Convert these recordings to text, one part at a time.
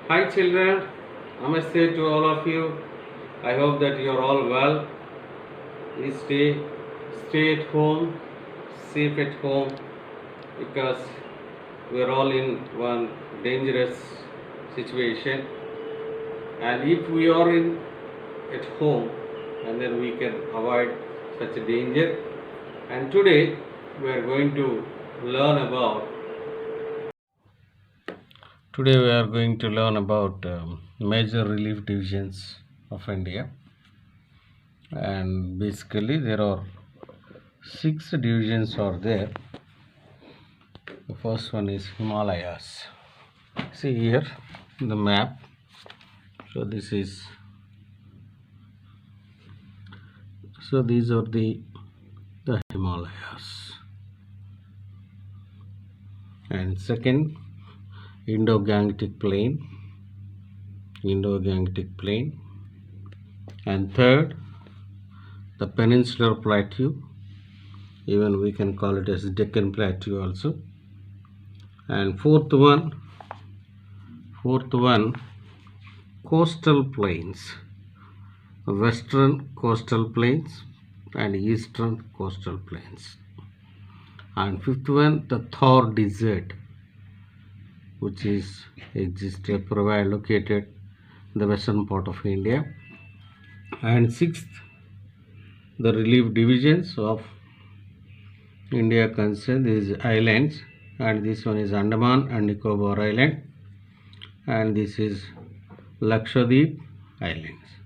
Hi children, namaste to all of you. I hope that you are all well. Please stay at home, safe at home, because we are all in one dangerous situation. And if we are in at home, and then we can avoid such a danger. And today we are going to learn about. Today we are going to learn about major relief divisions of India. And basically there are 6 divisions are there. The first one is Himalayas. See here the map. So these are the Himalayas. And second, Indo-Gangetic Plain. And third, the Peninsular Plateau. Even we can call it as Deccan Plateau also. And fourth one, coastal plains, western coastal plains and eastern coastal plains. And fifth one, the Thar Desert, which is located in the western part of India. And sixth, the relief divisions of India concerned is islands, and this one is Andaman and Nicobar Island, and this is Lakshadweep Islands.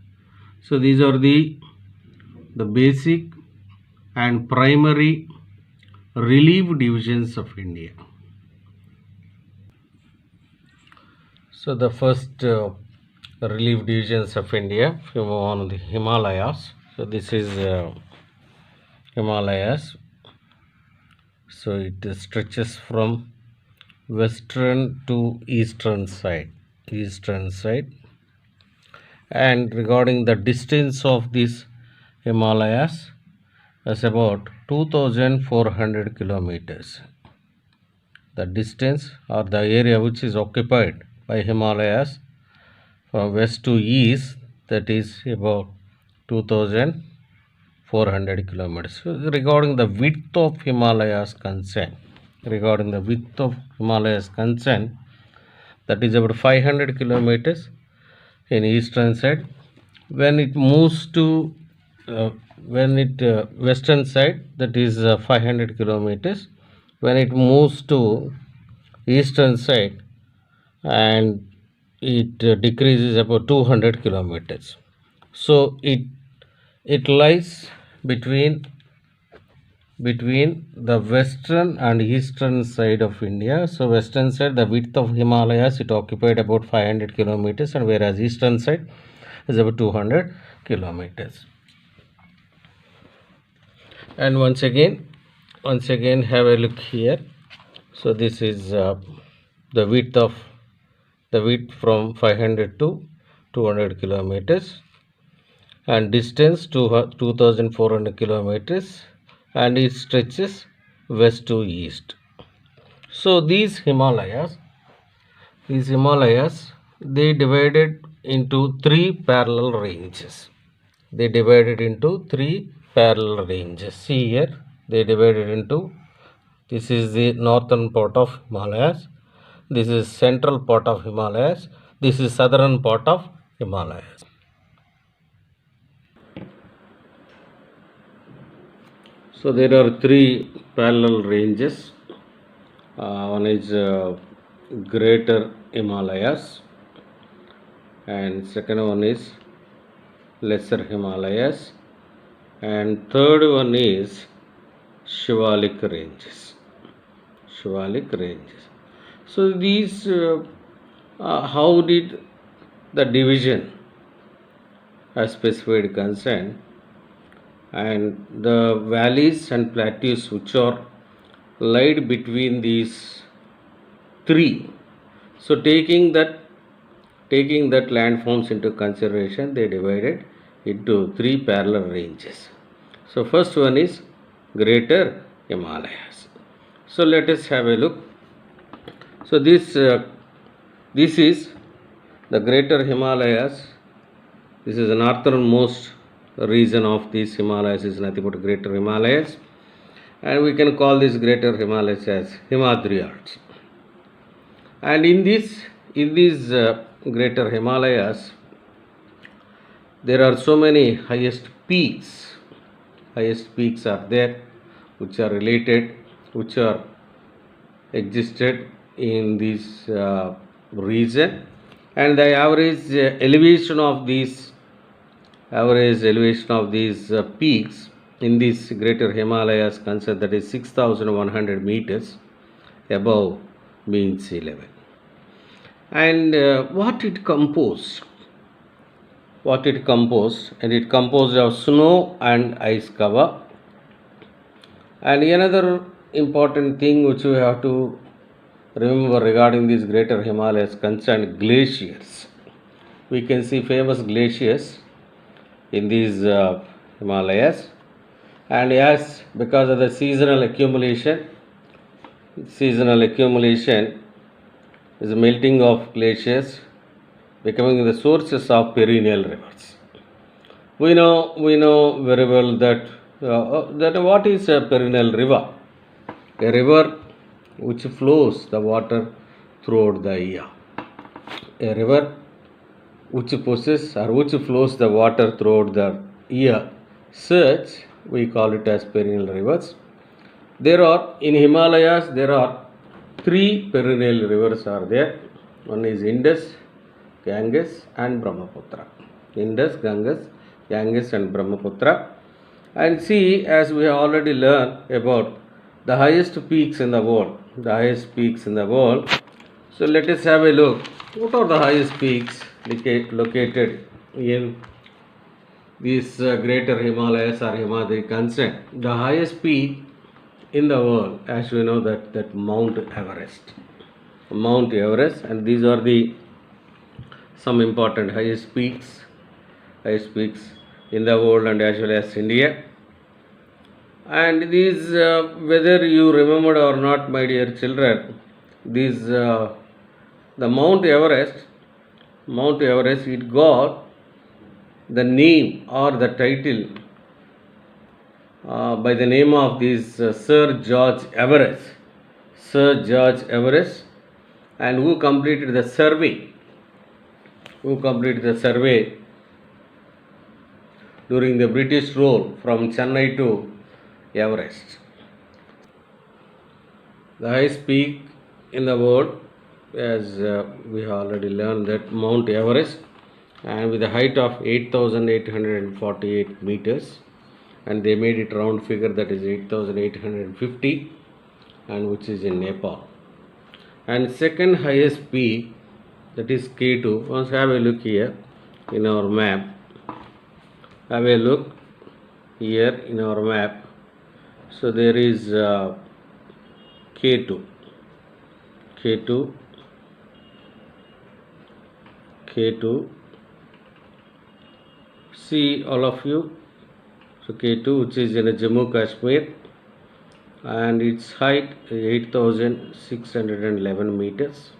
So these are the basic and primary relief divisions of India. So the first relief divisions of India, if you move on the Himalayas. So this is Himalayas. So it stretches from western to eastern side. And regarding the distance of these Himalayas, is about 2400 kilometers. The distance or the area which is occupied by Himalayas from west to east, that is about 2400 kilometers. So regarding the width of Himalayas concern, that is about 500 kilometers in eastern side. When it moves to western side, that is 500 kilometers. When it moves to eastern side, and it decreases about 200 kilometers. So it lies between the western and eastern side of India. So western side, the width of Himalayas, it occupied about 500 kilometers, and whereas eastern side is about 200 kilometers. And once again have a look here. So this is the width from 500 to 200 kilometers, and distance to 2400 kilometers, and it stretches west to east. So these Himalayas, they divided into 3 parallel ranges. See here, they divided into, this is the northern part of Himalayas, this is central part of Himalayas, this is southern part of Himalayas. So there are 3 parallel ranges. One is Greater Himalayas, and second one is Lesser Himalayas, and third one is Shivalik ranges. So these, how did the division as specified concern, and the valleys and plateaus which are laid between these 3. So taking that landforms into consideration, they divided into 3 parallel ranges. So first one is Greater Himalayas. So let us have a look. So this is The Greater Himalayas, this is the northernmost region of these Himalayas, is nothing but Greater Himalayas, and we can call this Greater Himalayas as Himadryas. And in these Greater Himalayas, there are so many highest peaks. Highest peaks are there, which are related, which are existed in this region, and the average elevation of these peaks in these Greater Himalayas considered, that is 6,100 meters above mean sea level. And what it composed, and it composed of snow and ice cover. And another important thing which we have to remember regarding these Greater Himalayas concerned glaciers. We can see famous glaciers in these Himalayas, and yes, because of the seasonal accumulation is the melting of glaciers, becoming the sources of perennial rivers. We know very well that what is a perennial river? A river which flows the water throughout the year. A river which flows the water throughout the year, such we call it as perennial rivers. In Himalayas there are three perennial rivers are there. One is Indus, Ganges and Brahmaputra. Indus, Ganges and Brahmaputra. And see, as we have already learned about the highest peaks in the world. So let us have a look. What are the highest peaks located in these Greater Himalayas or Himadri concern? The highest peak in the world, as we know, that Mount Everest, and these are the some important highest peaks in the world and as well as India. And these, whether you remembered or not, my dear children, these the Mount Everest, it got the name or the title by the name of this Sir George Everest, and who completed the survey during the British rule from Chennai to Everest. The highest peak in the world, as we have already learned, that Mount Everest, and with a height of 8,848 meters, and they made it round figure, that is 8,850, and which is in Nepal. And second highest peak, that is K2. Once have a look here in our map. Have a look here in our map. So there is K2. See all of you. So K2, which is in Jammu Kashmir, and its height 8,611 meters,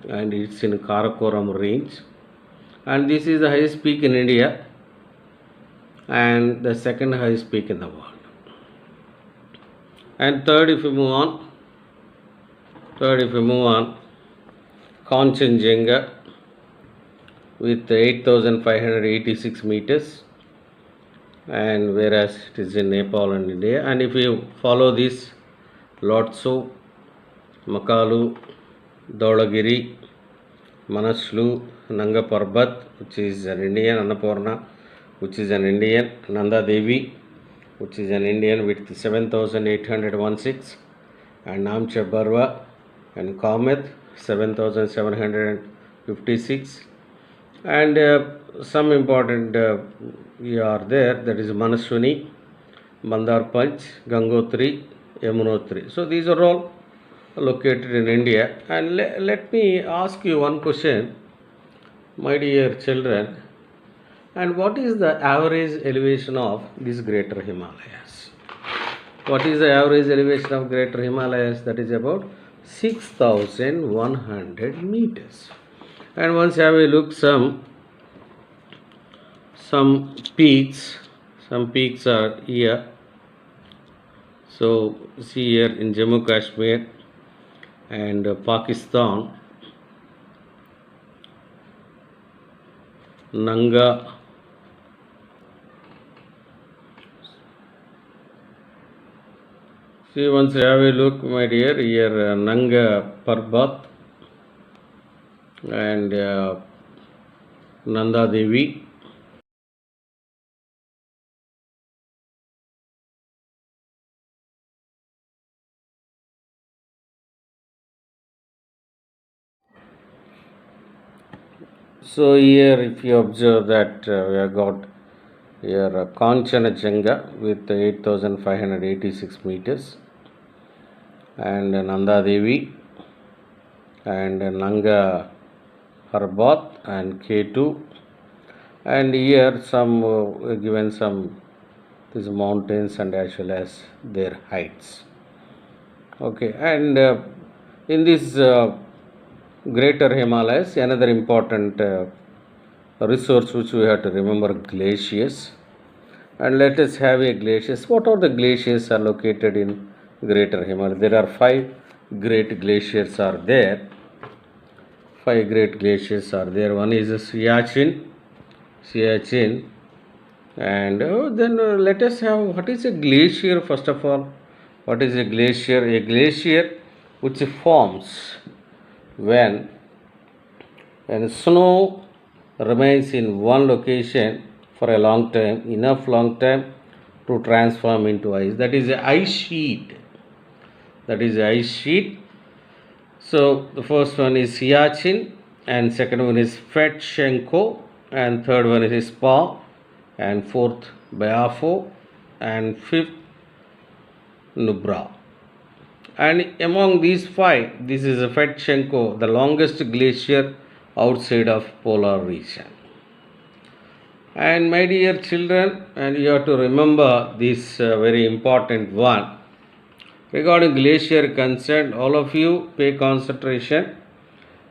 and it's in Karakoram range, and this is the highest peak in India and the second highest peak in the world. And third, if you move on, Kanchenjunga with 8,586 meters, and whereas it is in Nepal and India. And if you follow this, Lhotse, Makalu, Dhaulagiri, Manaslu, Nanga Parbat, which is an Indian, Annapurna, which is an Indian, Nanda Devi, which is an Indian with 7,816, and Namcha Barwa and Kamet 7,756, and some important are there, that is Manaswini, Mandar Panch, Gangotri, Yamunotri. So these are all located in India. And let me ask you one question, my dear children. And what is the average elevation of these Greater Himalayas? What is the average elevation of Greater Himalayas? That is about 6,100 meters. And once have a look some peaks. Some peaks are here. So see here in Jammu Kashmir and Pakistan, Nanga. See, once you have a look, my dear, here Nanga Parbat and Nanda Devi. So here, if you observe that we have got here Kanchanajunga with 8,586 meters, and Nanda Devi and Nanga Parbat and K2, and here some given some these mountains and as well as their heights. Okay, and in this greater Himalayas, another important resource which we have to remember, glaciers. And let us have a glaciers. What are the glaciers are located in greater Himalayas? There are 5 great glaciers are there. 5 great glaciers are there. One is Siachen, and then let us have what is a glacier first of all. What is a glacier? A glacier which forms when snow remains in one location for a long time, enough long time to transform into ice. That is a ice sheet. That is a ice sheet. So the first one is Siachen, and second one is Fetchenko, and third one is Spa, and fourth Bayafo, and fifth Nubra. And among these 5, this is a Fetchenko, the longest glacier outside of polar region. And my dear children, and you have to remember this very important one. Regarding glacier concerned, all of you pay concentration.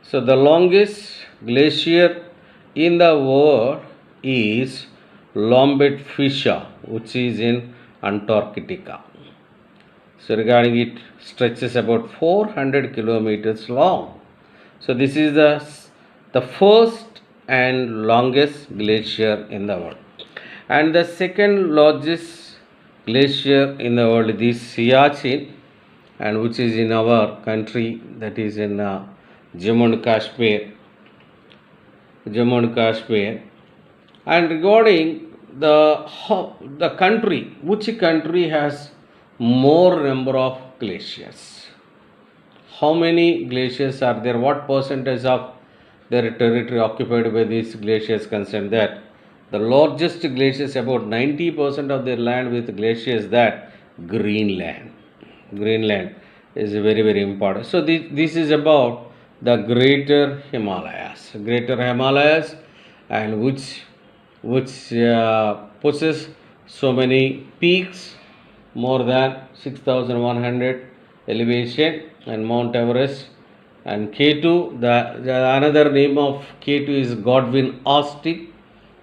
So the longest glacier in the world is Lombat Fissure, which is in Antarctica. So regarding it stretches about 400 kilometers long. So this is the first and longest glacier in the world. And the second largest glacier in the world is Siachen, and which is in our country, that is in Jammu and Kashmir. And regarding the country, which country has more number of glaciers? How many glaciers are there? What percentage of their territory occupied by these glaciers concerned? That the largest glaciers, about 90% of their land with glaciers, that Greenland is very very important. So this is about the greater Himalayas, and which possess so many peaks, more than 6,100 elevation, and Mount Everest. And K2, the another name of K2 is Godwin Austen,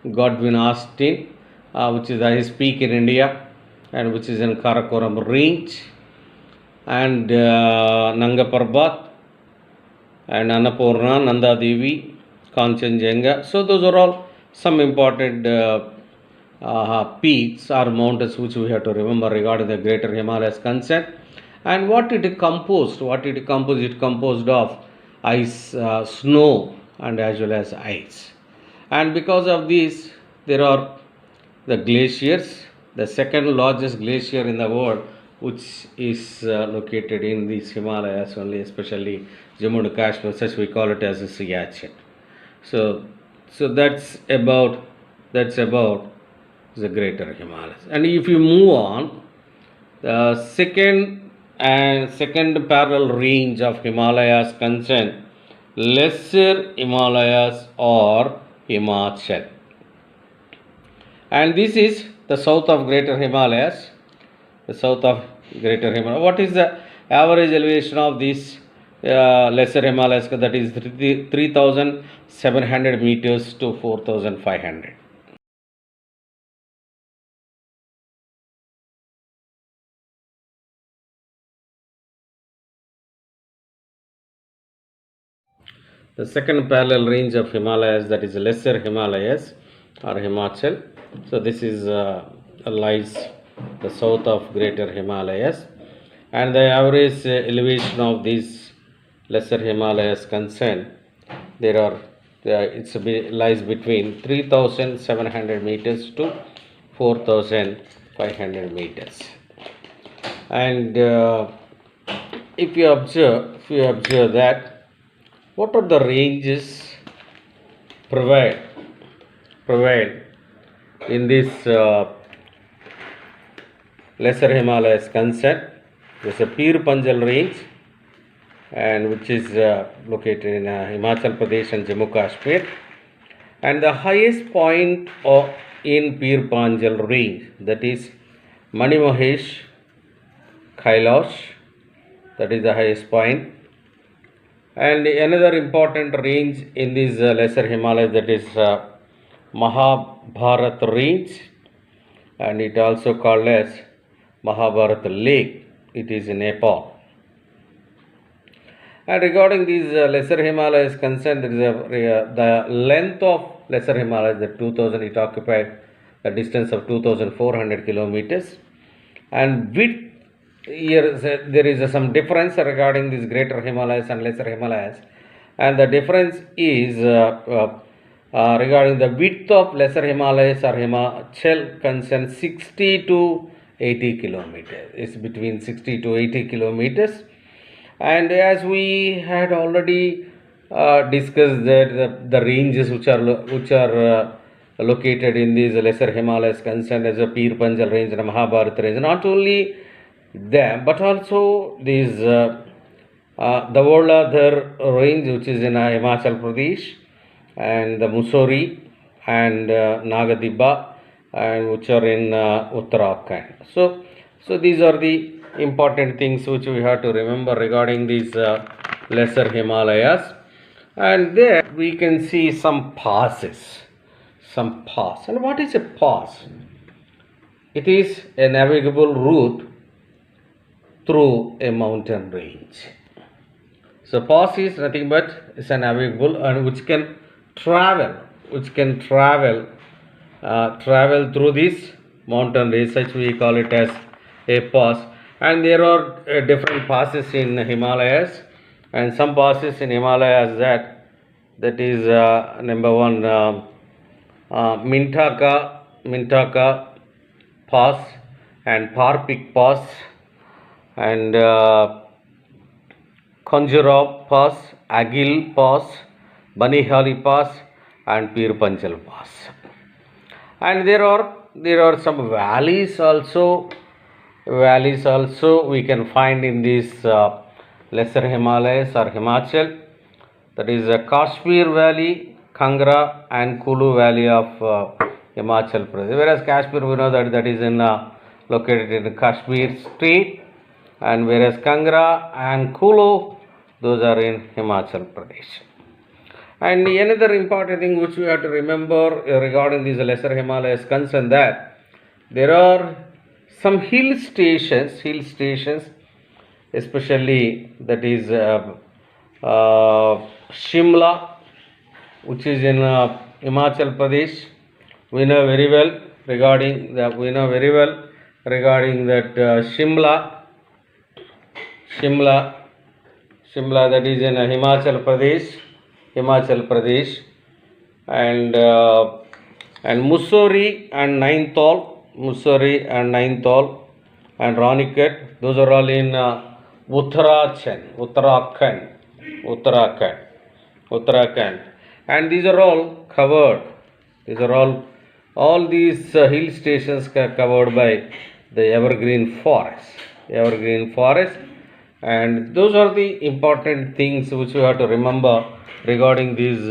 which is the highest peak in India, and which is in Karakoram range, and Nanga Parbat, and Annapurna, Nanda Devi, Kanchanjunga. So those are all some important peaks or mountains which we have to remember regarding the greater Himalayas concern. And what it composed? It composed of ice, snow, and as well as ice. And because of this, there are the glaciers. The second largest glacier in the world, which is located in these Himalayas only, especially Jammu and Kashmir, such we call it as a Siachen. So that's about the greater Himalayas. And if you move on, the second parallel range of Himalayas concern lesser Himalayas or Himachal. And this is the south of greater Himalayas. What is the average elevation of this lesser Himalayas, that is 3,700 meters to 4,500. The second parallel range of Himalayas, that is lesser Himalayas or Himachal. So this is lies the south of greater Himalayas, and the average elevation of these lesser Himalayas concerned, there are lies between 3,700 meters to 4,500 meters. And if you observe that, what are the ranges provide in this lesser Himalayas concerned? There's a Pir Panjal range, and which is located in Himachal Pradesh and Jammu Kashmir, and the highest point in Pir Panjal range, that is Mani Mahesh Kailash, that is the highest point. And another important range in these lesser Himalayas, that is Mahabharat range, and it also called as Mahabharat Lake. It is in Nepal. And regarding these lesser Himalayas concerned, there is the length of lesser Himalayas, the 2000, it occupied a distance of 2,400 kilometers, and width, here there is some difference regarding these greater Himalayas and lesser Himalayas, and the difference is regarding the width of lesser Himalayas or Himachal concerned 60 to 80 kilometers. It's between 60 to 80 kilometers. And as we had already discussed that the ranges which are located in these lesser Himalayas concerned as a Pir Panjal range and a Mahabharat range, not only them but also these the Voladhar range, which is in Himachal Pradesh, and the Mussoorie and Nagadibba, and which are in Uttarakhand. So these are the important things which we have to remember regarding these lesser Himalayas. And there we can see some passes. And what is a pass? It is a navigable route through a mountain range. So pass is nothing but is a navigable and which can travel through this mountain range. Such we call it as a pass. And there are different passes in Himalayas, and some passes in Himalayas that is number one, Mintaka Pass, and Parpik Pass, and Khajuraho Pass, Agil Pass, Banihali Pass, and Pir Panjal Pass. And there are some valleys also we can find in these lesser Himalayas or Himachal. That is Kashmir Valley, Kangra, and Kulu Valley of Himachal Pradesh. Whereas Kashmir, we know that is in located in Kashmir state, and whereas Kangra and Kulu, those are in Himachal Pradesh. And another important thing which we have to remember regarding these lesser Himalayas concern, that there are some hill stations, especially that is Shimla, which is in Himachal Pradesh. We know very well regarding that. Shimla, that is in Himachal Pradesh, and Mussoorie and Nainital, and Raniket. Those are all in Uttarakhand, and these are all covered. All these hill stations are covered by the evergreen forest, and those are the important things which we have to remember regarding these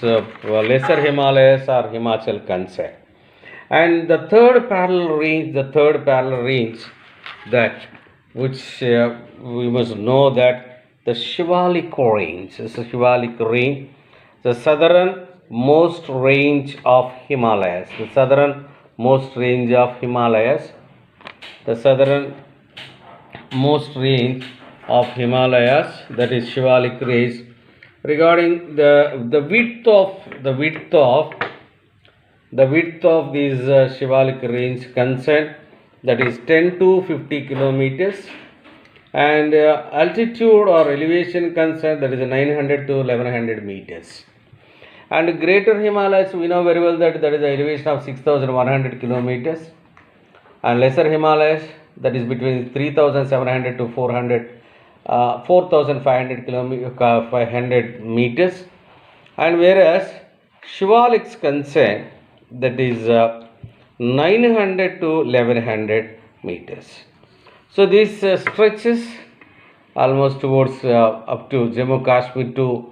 lesser Himalayas or Himachal concern. And the third parallel range that which we must know that the Shivalik range is a Shivalik range, the southernmost range of Himalayas, the southernmost range of Himalayas, the southernmost range of Himalayas, that is Shivalik range. Regarding the width of these Shivalik range concerned, that is 10 to 50 kilometers, and altitude or elevation concerned, that is 900 to 1100 meters. And greater Himalayas, we know very well that there is an elevation of 6100 kilometers, and lesser Himalayas, that is between 3700 to 4500 meters. And whereas Shivalik's concerned, that is 900 to 1100 meters. So this stretches almost towards up to Jammu Kashmir to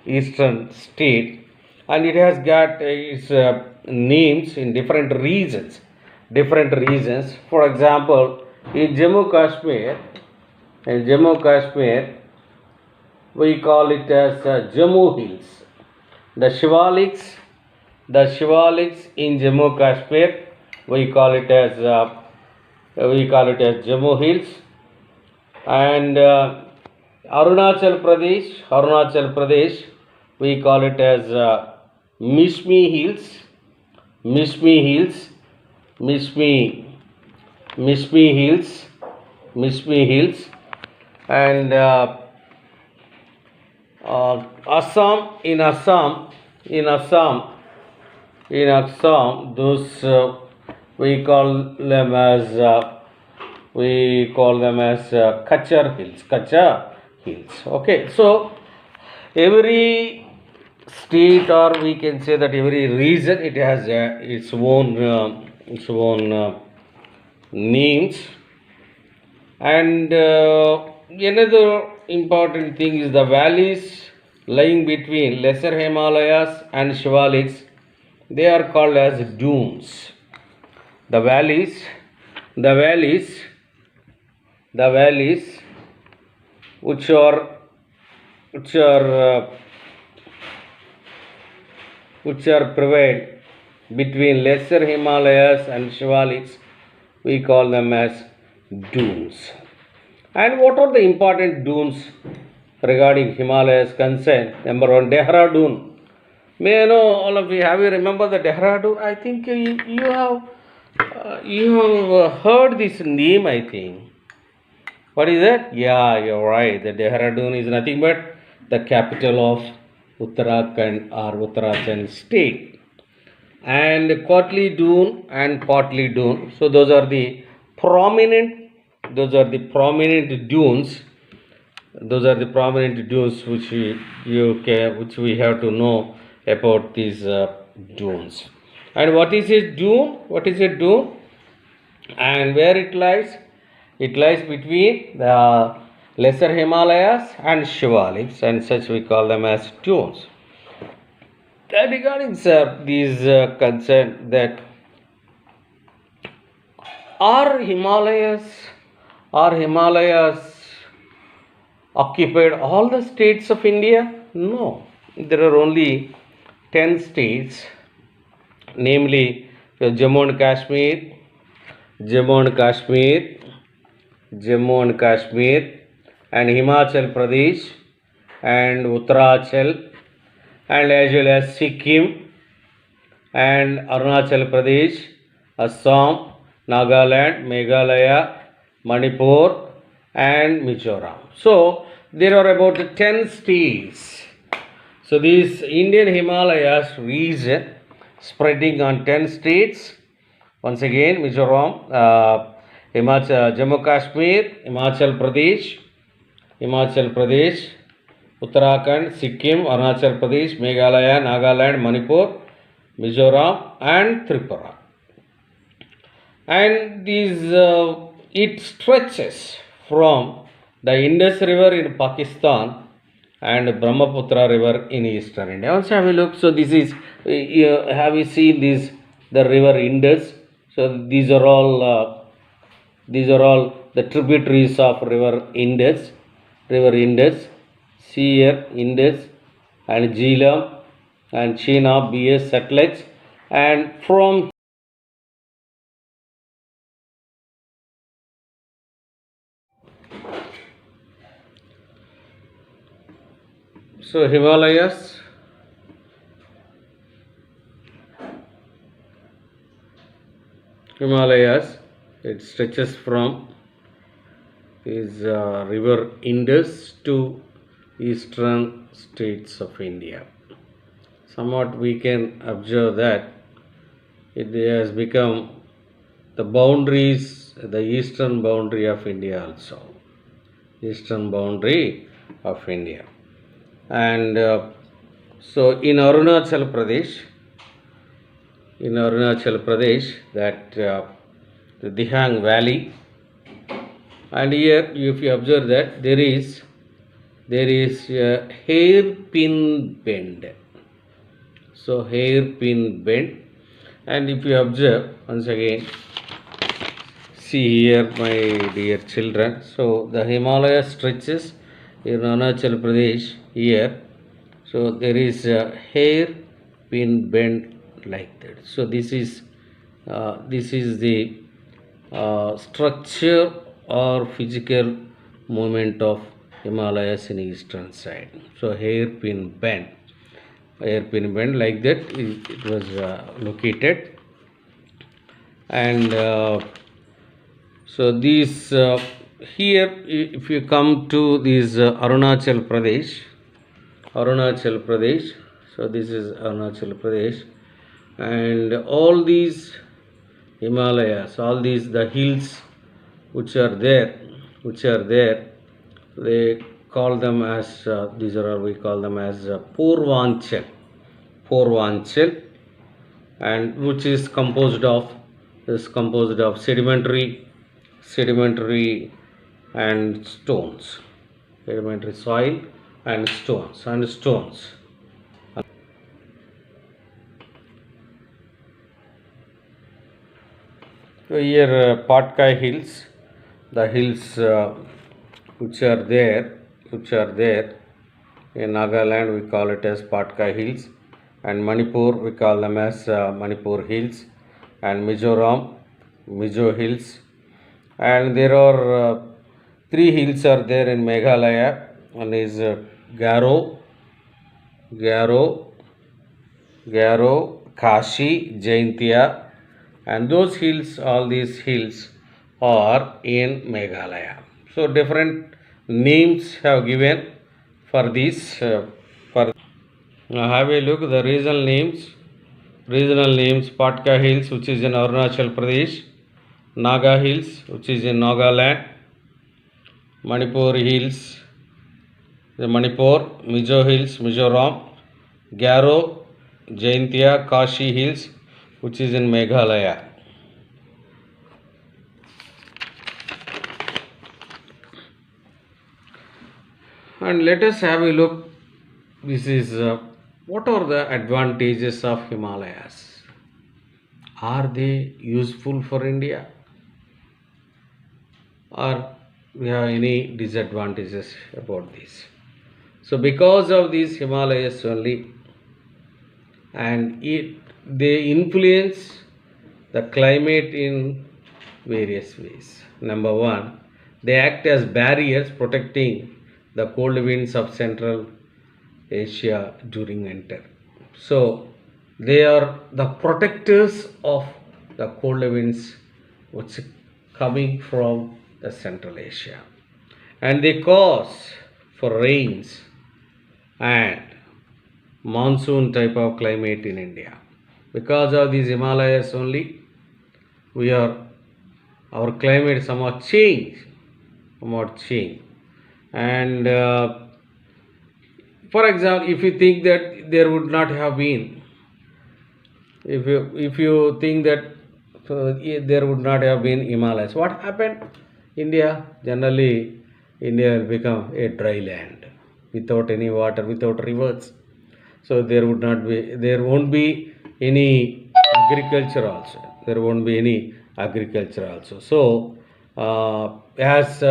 eastern state, and it has got its names in different regions. For example, in Jammu Kashmir, we call it as Jammu Hills. The Shivaliks in Jammu Kashmir, we call it as Jammu Hills. And Arunachal Pradesh, we call it as Mishmi Hills. And in Assam, those we call them as Kachar Hills. Okay, so every state, or we can say that every region, it has its own names. And another important thing is the valleys lying between lesser Himalayas and Shivaliks. They are called as dunes. The valleys which are provided between lesser Himalayas and Shivaliks, we call them as dunes. And what are the important dunes regarding Himalayas concerned? Number one, Dehradun. May I know, all of you, have you remember the Dehradun? I think you have heard this name, I think. What is that? Yeah, you're right. The Dehradun is nothing but the capital of Uttarakhand or Uttarakhand state. And Kotli Dun. So those are the prominent dunes. Those are the prominent dunes which we have to know about these dunes. And what is a dune? And where it lies? It lies between the lesser Himalayas and Shivaliks, and such we call them as dunes. Regarding these concern, that are Himalayas occupied all the states of India? No, there are only 10 states, namely Jammu and Kashmir, and Himachal Pradesh, and Uttarachal, and as well as Sikkim, and Arunachal Pradesh, Assam, Nagaland, Meghalaya, Manipur, and Mizoram. So there are about 10 states. So this Indian Himalayas region spreading on 10 states. Once again, Mizoram, Jammu Kashmir, Himachal Pradesh, Uttarakhand, Sikkim, Arunachal Pradesh, Meghalaya, Nagaland, Manipur, Mizoram, and Tripura. And it stretches from the Indus River in Pakistan and Brahmaputra River in eastern India. Also have a look. So this is, have you seen the river Indus? So these are all These are all the tributaries of river Indus, Sea Indus, and Jhelum and Chenab, BS, Satluj, and from so Himalayas, it stretches from is river Indus to eastern states of India. Somewhat we can observe that it has become the boundaries, the eastern boundary of India also, eastern boundary of India. And so in Arunachal Pradesh, that the Dihang Valley, and here if you observe that there is a hairpin bend. So hairpin bend, and if you observe once again, see here my dear children, so the Himalaya stretches in Arunachal Pradesh here, so there is a hairpin bend like that. So this is the structure or physical movement of Himalayas in eastern side. So hairpin bend like that it was located, and so these here if you come to this Arunachal Pradesh, so this is Arunachal Pradesh, and all these Himalayas, all these the hills which are there, they call them as we call them as Purvanchal, and which is composed of sedimentary and stones, sedimentary soil and stones. So here Patkai Hills, the hills which are there in Nagaland, we call it as Patkai Hills, and Manipur we call them as Manipur Hills, and Mizoram, Mizo Hills, and there are three hills are there in Meghalaya. One is Garo, Kashi, Jaintia, and those hills, all these hills are in Meghalaya. So different names have given for this. Now have a look the regional names. Patka Hills, which is in Arunachal Pradesh, Naga Hills, which is in Nagaland, Manipur Hills, Manipur, Mizo Hills, Mizoram, Garo, Jaintia, Kashi Hills, which is in Meghalaya. And let us have a look. This is what are the advantages of Himalayas? Are they useful for India? Or we have any disadvantages about this? So because of these Himalayas only, and they influence the climate in various ways. Number one, they act as barriers protecting the cold winds of Central Asia during winter. So they are the protectors of the cold winds which coming from the Central Asia, and they cause for rains and monsoon type of climate in India. Because of these Himalayas only, our climate somewhat change, and for example, if you think that there would not have been, if you think that there would not have been Himalayas, what happened? India will become a dry land without any water, without rivers. So there won't be any agriculture also. So As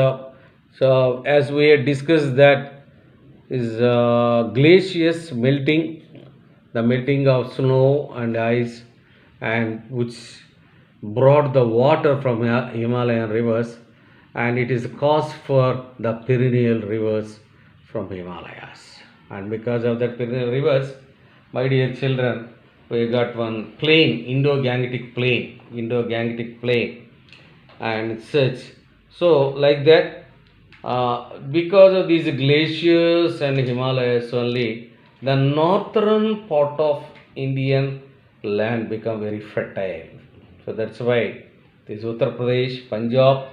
we had discussed, that is glaciers melting, the melting of snow and ice, and which brought the water from Himalayan rivers, and it is a cause for the perennial rivers from Himalayas. And because of that perennial rivers, my dear children, we got one plain, Indo-Gangetic plain, and such. So, like that, because of these glaciers and Himalayas only, the northern part of Indian land become very fertile. So that's why this Uttar Pradesh, Punjab,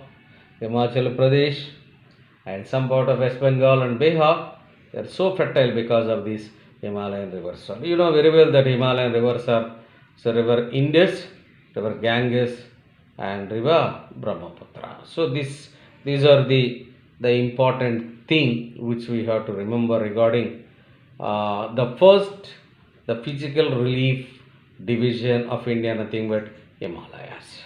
Himachal Pradesh, and some part of West Bengal and Bihar, they are so fertile because of these Himalayan rivers. So you know very well that Himalayan rivers are so river Indus, river Ganges, and river Brahmaputra. So these are the important thing which we have to remember regarding the first, the physical relief division of India, nothing but Himalayas.